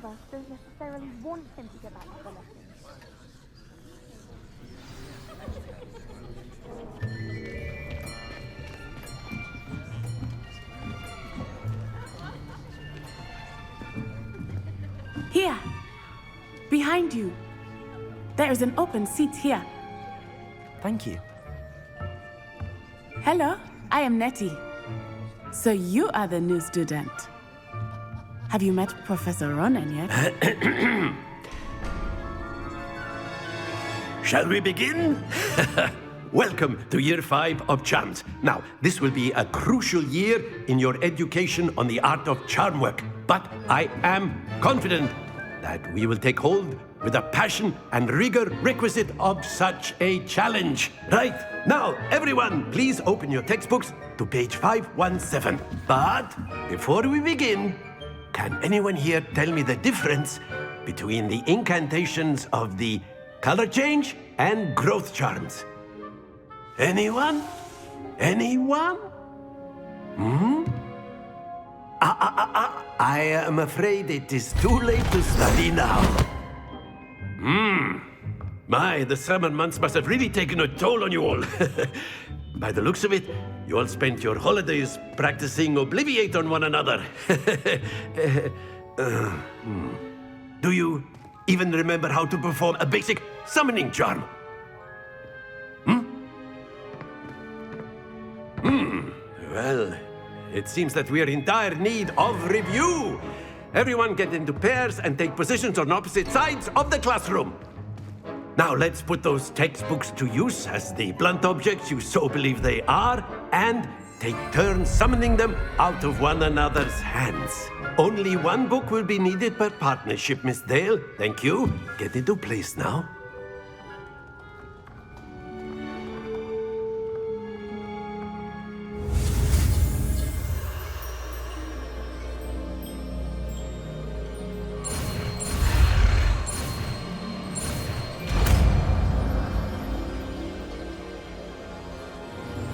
us don't necessarily want him to get back to the lessons. Here, behind you. There is an open seat here. Thank you. Hello, I am Nettie. So you are the new student. Have you met Professor Ronan yet? Shall we begin? Welcome to Year 5 of Charms. Now, this will be a crucial year in your education on the art of charm work. But I am confident that we will take hold with the passion and rigor requisite of such a challenge. Right, now, everyone, please open your textbooks to page 517. But before we begin, can anyone here tell me the difference between the incantations of the color change and growth charms? Anyone? Anyone? I am afraid it is too late to study now. My, the summer months must have really taken a toll on you all. By the looks of it, you all spent your holidays practicing Obliviate on one another. Do you even remember how to perform a basic summoning charm? Well, it seems that we are in dire need of review. Everyone get into pairs and take positions on opposite sides of the classroom. Now let's put those textbooks to use as the blunt objects you so believe they are, and take turns summoning them out of one another's hands. Only one book will be needed per partnership, Miss Dale. Thank you. Get into place now.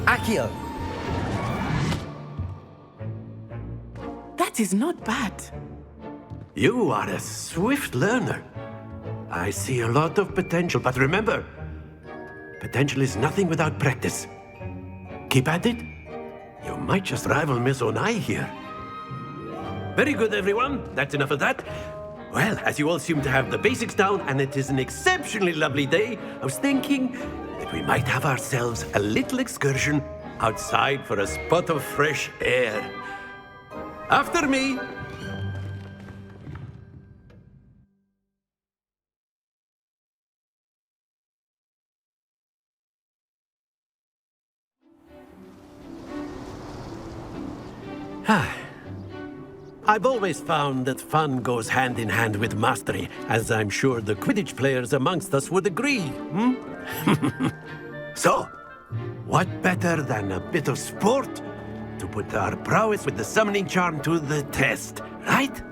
Accio! That is not bad. You are a swift learner. I see a lot of potential, but remember, potential is nothing without practice. Keep at it. You might just rival Miss Onai here. Very good, everyone. That's enough of that. Well, as you all seem to have the basics down, and it is an exceptionally lovely day, I was thinking that we might have ourselves a little excursion outside for a spot of fresh air. After me. I've always found that fun goes hand in hand with mastery, as I'm sure the Quidditch players amongst us would agree. So, what better than a bit of sport to put our prowess with the summoning charm to the test, right?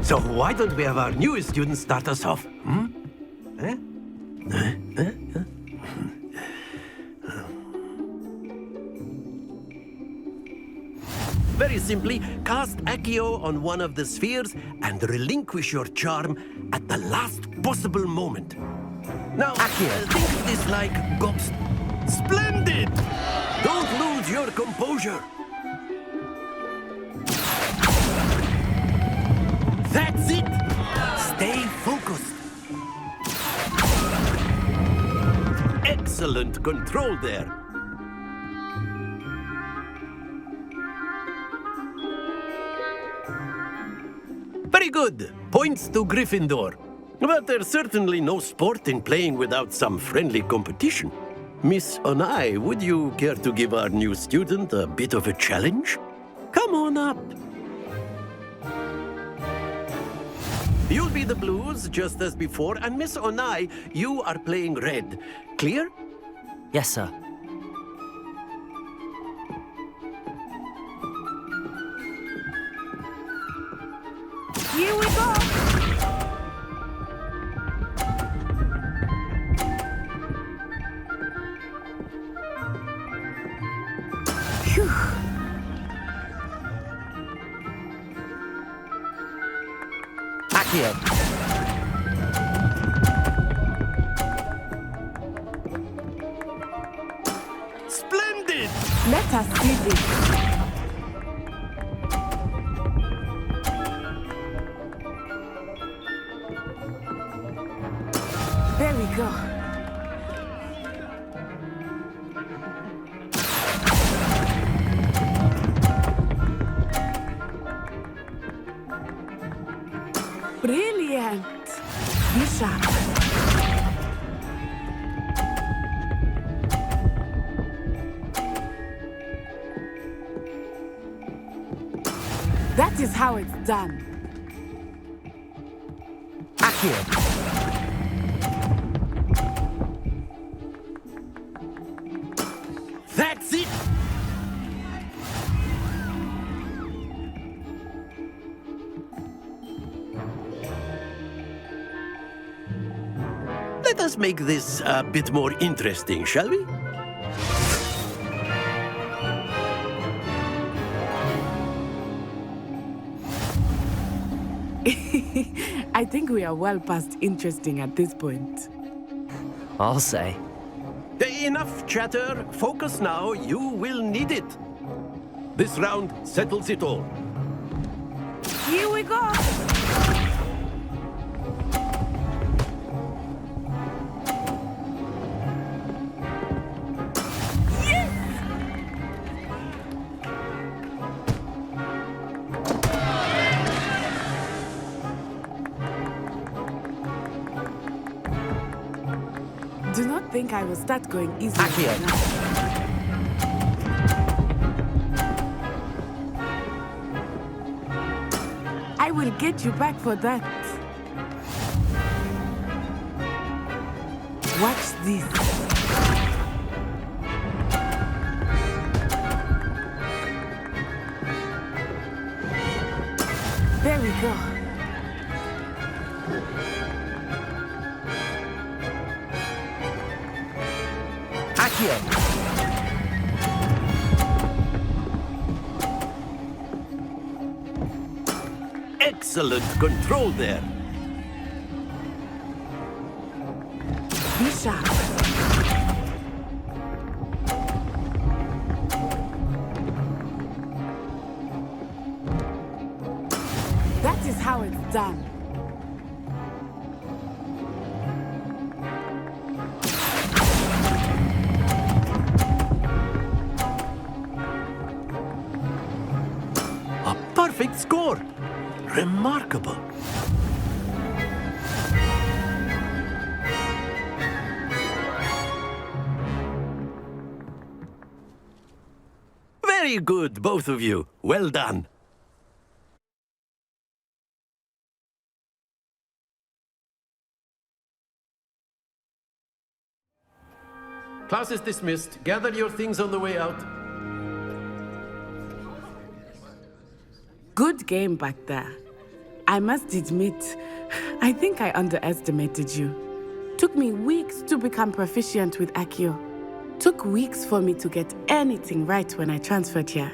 So why don't we have our newest student start us off? Very simply, cast Accio on one of the spheres and relinquish your charm at the last possible moment. Now, Accio, think of this like gobs. Splendid! Don't lose your composure. That's it! Stay focused. Excellent control there. Very good. Points to Gryffindor. But there's certainly no sport in playing without some friendly competition. Miss Onai, would you care to give our new student a bit of a challenge? Come on up. You'll be the blues, just as before, and Miss Onai, you are playing red. Clear? Yes, sir. Here we go! Accio. Splendid! Let us see this. There we go. Brilliant! Bishop. That is how it's done. Accio. That's it! Let us make this a bit more interesting, shall we? I think we are well past interesting at this point. I'll say. Enough chatter. Focus now. You will need it. This round settles it all. Here we go! Do not think I will start going easy. Accio. now. I will get you back for that. Watch this. There we go. Accio. Excellent control there. Bishop. That is how it's done. A perfect score. Remarkable. Very good, both of you. Well done. Class is dismissed. Gather your things on the way out. Good game back there. I must admit, I think I underestimated you. Took me weeks to become proficient with Accio. Took weeks for me to get anything right when I transferred here.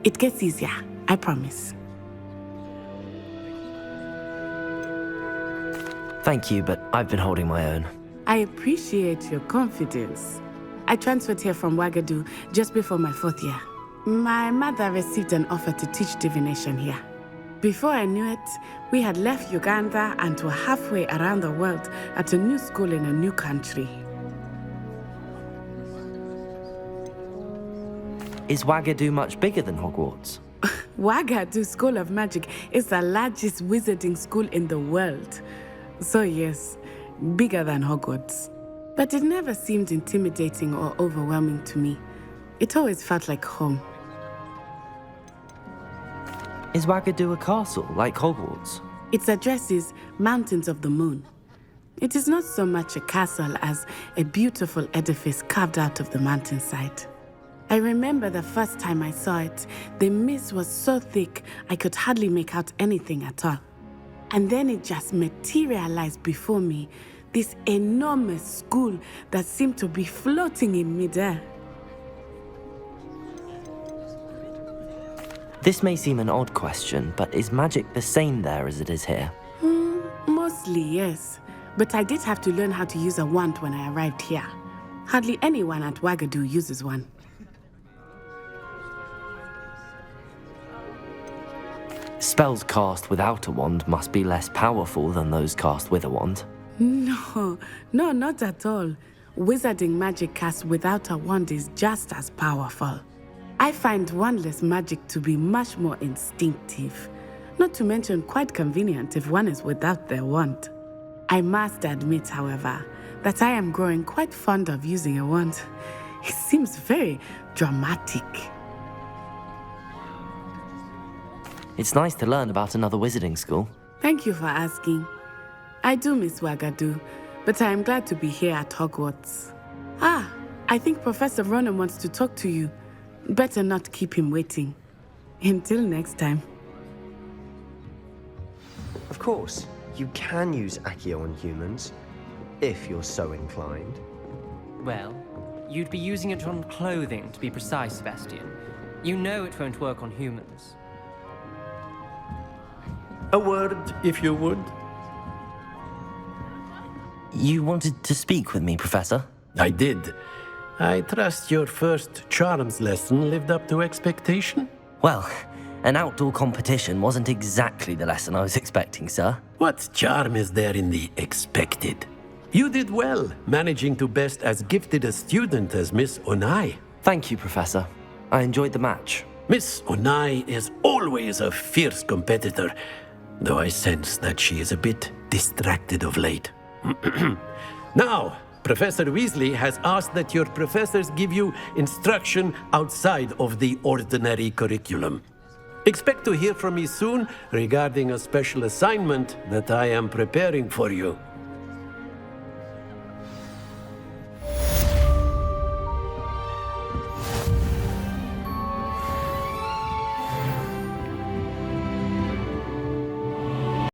It gets easier, I promise. Thank you, but I've been holding my own. I appreciate your confidence. I transferred here from Wagadu just before my 4th year. My mother received an offer to teach divination here. Before I knew it, we had left Uganda and were halfway around the world at a new school in a new country. Is Wagadu much bigger than Hogwarts? Wagadu School of Magic is the largest wizarding school in the world. So yes, bigger than Hogwarts. But it never seemed intimidating or overwhelming to me. It always felt like home. Is Wagadu a castle, like Hogwarts? Its address is Mountains of the Moon. It is not so much a castle as a beautiful edifice carved out of the mountainside. I remember the first time I saw it, the mist was so thick I could hardly make out anything at all. And then it just materialized before me, this enormous school that seemed to be floating in midair. This may seem an odd question, but is magic the same there as it is here? Mostly, yes. But I did have to learn how to use a wand when I arrived here. Hardly anyone at Wagadu uses one. Spells cast without a wand must be less powerful than those cast with a wand. No, not at all. Wizarding magic cast without a wand is just as powerful. I find wandless magic to be much more instinctive. Not to mention quite convenient if one is without their wand. I must admit, however, that I am growing quite fond of using a wand. It seems very dramatic. It's nice to learn about another wizarding school. Thank you for asking. I do miss Wagadu, but I am glad to be here at Hogwarts. Ah, I think Professor Ronan wants to talk to you. Better not keep him waiting. Until next time. Of course, you can use Accio on humans, if you're so inclined. Well, you'd be using it on clothing, to be precise, Sebastian. You know it won't work on humans. A word, if you would. You wanted to speak with me, Professor? I did. I trust your first charms lesson lived up to expectation? Well, an outdoor competition wasn't exactly the lesson I was expecting, sir. What charm is there in the expected? You did well, managing to best as gifted a student as Miss Onai. Thank you, Professor. I enjoyed the match. Miss Onai is always a fierce competitor, though I sense that she is a bit distracted of late. Now, Professor Weasley has asked that your professors give you instruction outside of the ordinary curriculum. Expect to hear from me soon regarding a special assignment that I am preparing for you.